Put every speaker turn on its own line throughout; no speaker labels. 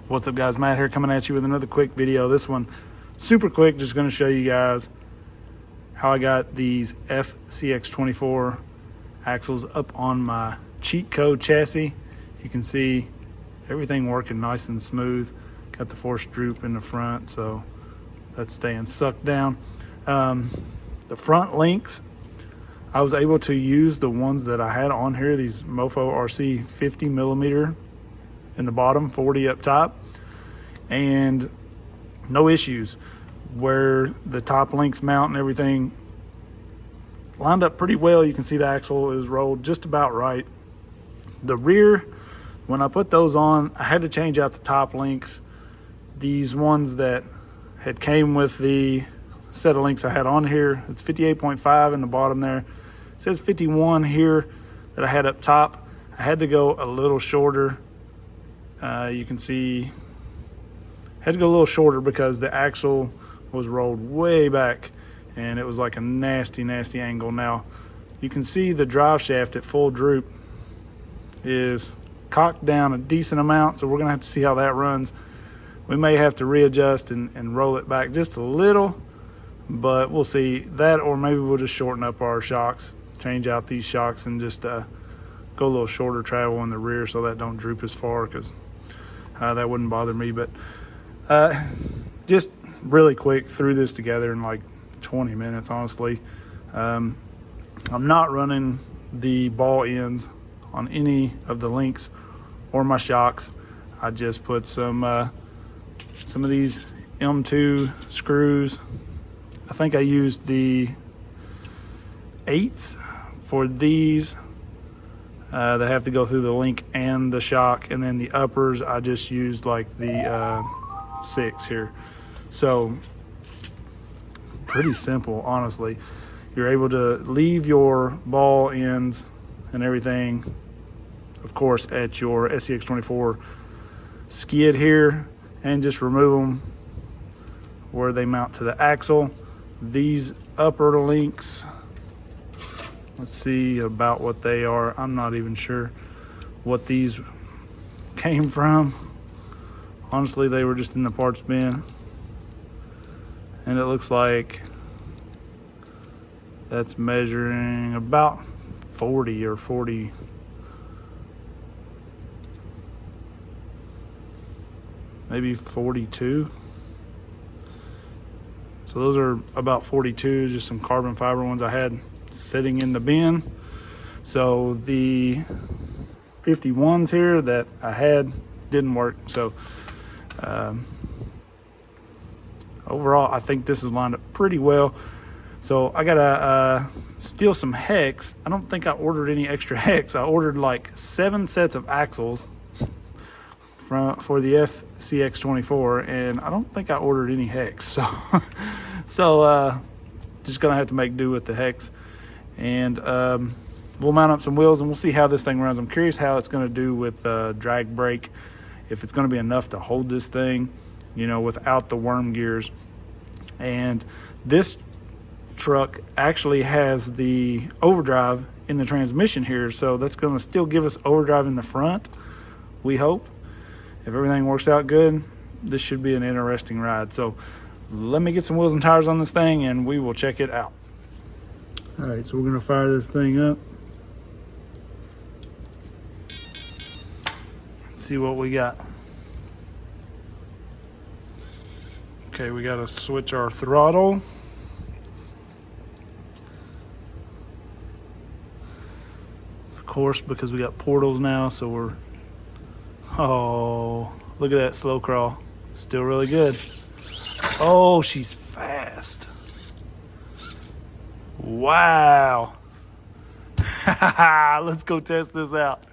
What's up guys, Matt here coming at you with another quick video. This one super quick, just going to show you guys how I got these FCX24 axles up on my Cheat Code chassis. You can see everything working nice and smooth. Got the force droop in the front, so that's staying sucked down. The front links, I was able to use the ones that I had on here, these Mofo RC 50mm in the bottom, 40 up top, and no issues. Where the top links mount and everything lined up pretty well. You can see the axle is rolled just about right. The rear, when I put those on, I had to change out the top links. These ones that had came with the set of links I had on here, it's 58.5 in the bottom there. It says 51 here that I had up top. I had to go a little shorter. You can see, had to go a little shorter because the axle was rolled way back and it was like a nasty angle. Now you can see the drive shaft at full droop is cocked down a decent amount, so we're gonna have to see how that runs. We may have to readjust and roll it back just a little, but we'll see that, or maybe we'll just shorten up our shocks, change out these shocks and just go a little shorter travel in the rear so that don't droop as far, because that wouldn't bother me. But just really quick, threw this together in like 20 minutes, honestly. I'm not running the ball ends on any of the links or my shocks. I just put some of these M2 screws. I think I used the 8s for these. They have to go through the link and the shock, and then the uppers I just used like the 6 here. So pretty simple, honestly. You're able to leave your ball ends and everything, of course, at your FCX24 skid here, and just remove them where they mount to the axle. These upper links, let's see about what they are. I'm not even sure what these came from. Honestly, they were just in the parts bin. And it looks like that's measuring about 40 or 40. Maybe 42. So those are about 42, just some carbon fiber ones I had sitting in the bin. So the 51s here that I had didn't work. So overall, I think this is lined up pretty well. So I gotta steal some hex. I don't think I ordered any extra hex. I ordered like 7 sets of axles for the FCX24, and I don't think I ordered any hex. So just gonna have to make do with the hex, and we'll mount up some wheels and we'll see how this thing runs. I'm curious how it's gonna do with drag brake, if it's gonna be enough to hold this thing, you know, without the worm gears. And this truck actually has the overdrive in the transmission here, so that's gonna still give us overdrive in the front, we hope. If everything works out good, this should be an interesting ride. So let me get some wheels and tires on this thing and we will check it out. All right, so we're gonna fire this thing up. See what we got. Okay, we gotta switch our throttle. Of course, because we got portals now, so we're, oh, look at that slow crawl. Still really good. Oh, she's fast. Wow. Let's go test this out.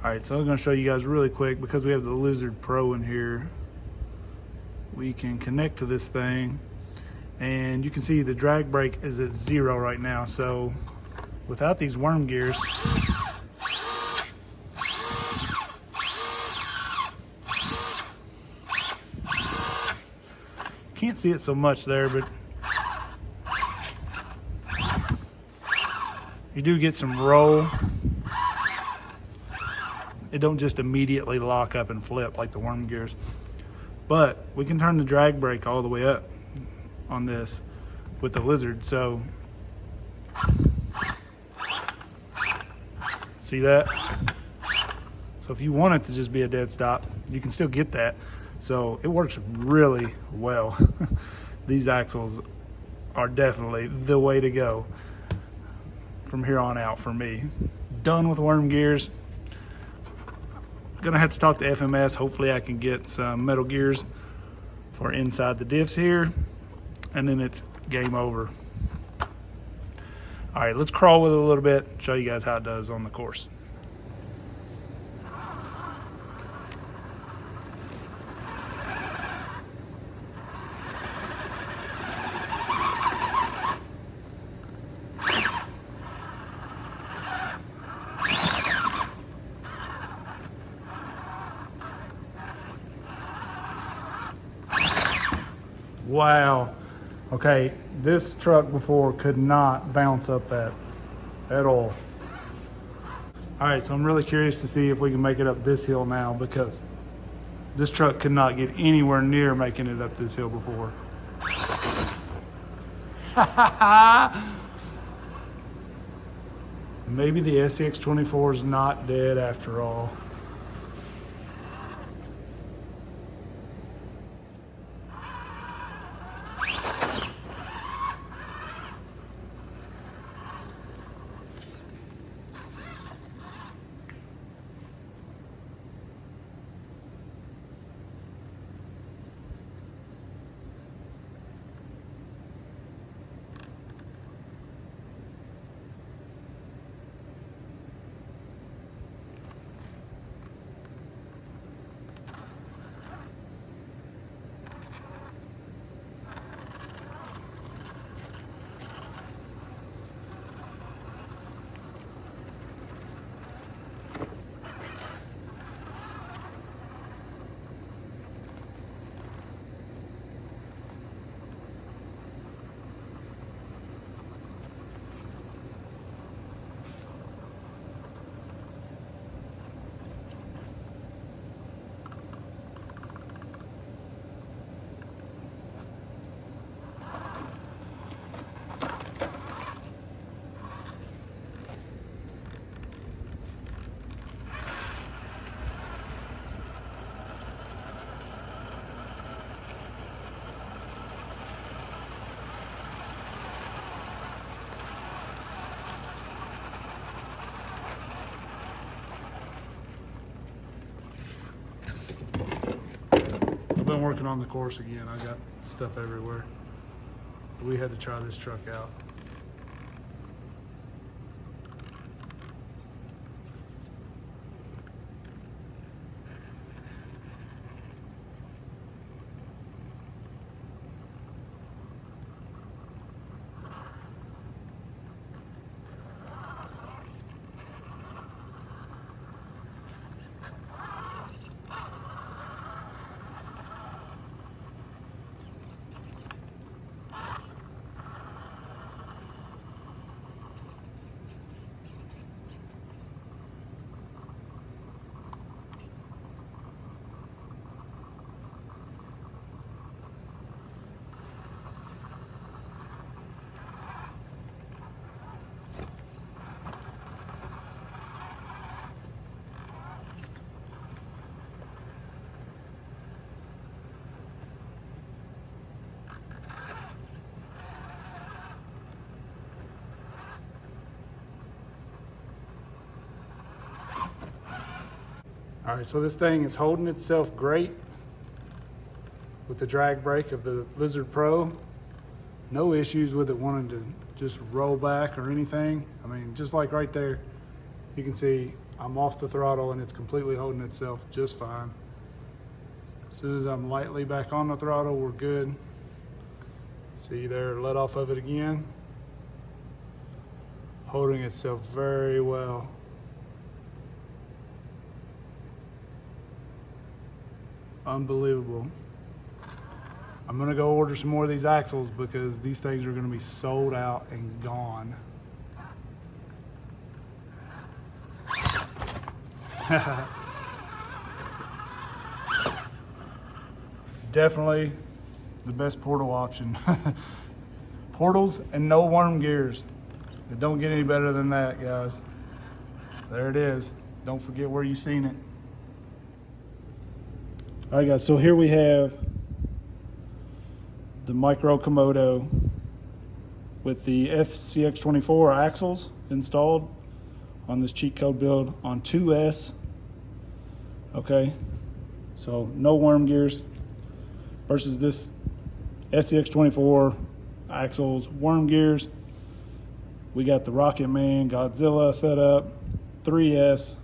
All right, so I'm gonna show you guys really quick, because we have the Lizard Pro in here. We can connect to this thing, and you can see the drag brake is at 0 right now. So without these worm gears, can't see it so much there, but you do get some roll. It don't just immediately lock up and flip like the worm gears. But we can turn the drag brake all the way up on this with the Lizard. So see that? So if you want it to just be a dead stop, you can still get that. So it works really well. These axles are definitely the way to go from here on out for me. Done with worm gears. Gonna have to talk to FMS. Hopefully I can get some metal gears for inside the diffs here, and then it's game over. All right, let's crawl with it a little bit, show you guys how it does on the course. Wow. Okay, this truck before could not bounce up that at all. All right, so I'm really curious to see if we can make it up this hill now, because this truck could not get anywhere near making it up this hill before. Maybe the FCX24 is not dead after all. I've been working on the course again. I got stuff everywhere. We had to try this truck out. All right, so this thing is holding itself great with the drag brake of the Lizard Pro. No issues with it wanting to just roll back or anything. I mean, just like right there, you can see I'm off the throttle and it's completely holding itself just fine. As soon as I'm lightly back on the throttle, we're good. See there, let off of it again. Holding itself very well. Unbelievable. I'm gonna go order some more of these axles because these things are gonna be sold out and gone. Definitely the best portal option. Portals and no worm gears. It don't get any better than that, guys. There it is. Don't forget where you seen it. All right, guys, so here we have the Micro Komodo with the FCX24 axles installed on this cheat code build on 2S. Okay, so no worm gears versus this FCX24 axles, worm gears. We got the Rocket Man Godzilla set up, 3S,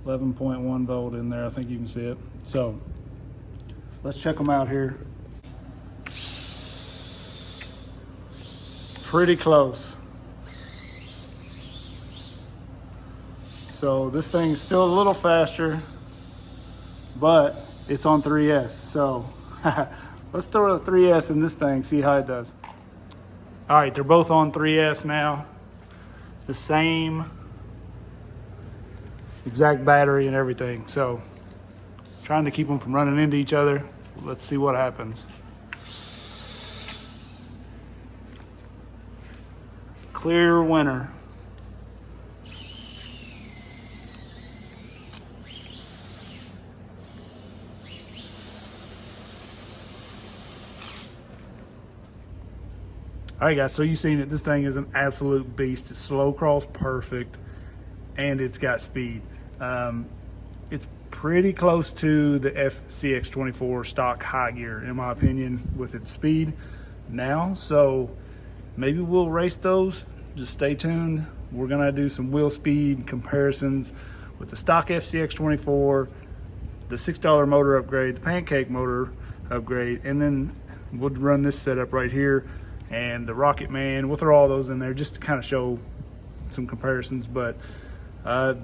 11.1 volt in there. I think you can see it. So let's check them out here. Pretty close. So this thing's still a little faster, but it's on 3S. So let's throw a 3S in this thing, see how it does. All right, they're both on 3S now. The same exact battery and everything. So trying to keep them from running into each other. Let's see what happens. Clear winner. All right, guys, so you've seen it. This thing is an absolute beast. It's slow crawls perfect, and it's got speed. It's pretty close to the FCX24 stock high gear, in my opinion, with its speed now. So maybe we'll race those. Just stay tuned. We're gonna do some wheel speed comparisons with the stock FCX24, the $6 motor upgrade, the pancake motor upgrade, and then we'll run this setup right here and the Rocket Man. We'll throw all those in there just to kind of show some comparisons. But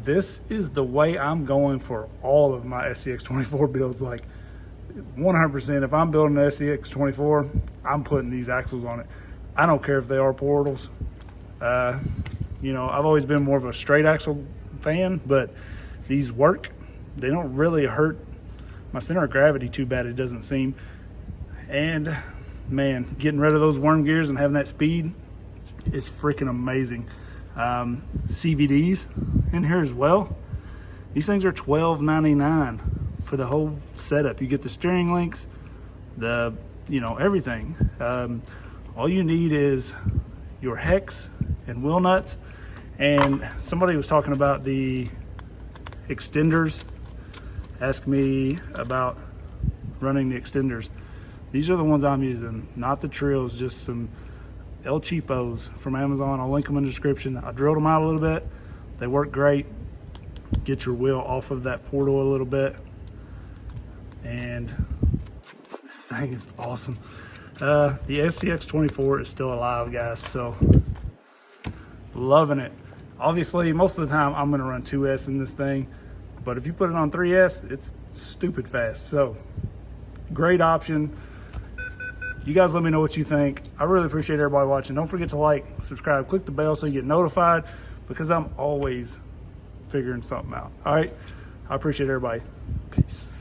this is the way I'm going for all of my FCX24 builds. Like 100%, if I'm building an FCX24, I'm putting these axles on it. I don't care if they are portals. You know, I've always been more of a straight axle fan, but these work. They don't really hurt my center of gravity too bad, it doesn't seem. And man, getting rid of those worm gears and having that speed is freaking amazing. CVDs in here as well. These things are $12.99 for the whole setup. You get the steering links, the, you know, everything. All you need is your hex and wheel nuts. And somebody was talking about the extenders. Asked me about running the extenders. These are the ones I'm using, not the Trills, just some El Cheapos from Amazon. I'll link them in the description. I drilled them out a little bit. They work great. Get your wheel off of that portal a little bit. And this thing is awesome. The FCX24 is still alive, guys, so loving it. Obviously, most of the time I'm gonna run 2S in this thing, but if you put it on 3S, it's stupid fast. So great option. You guys let me know what you think. I really appreciate everybody watching. Don't forget to like, subscribe, click the bell so you get notified, because I'm always figuring something out. All right, I appreciate everybody. Peace.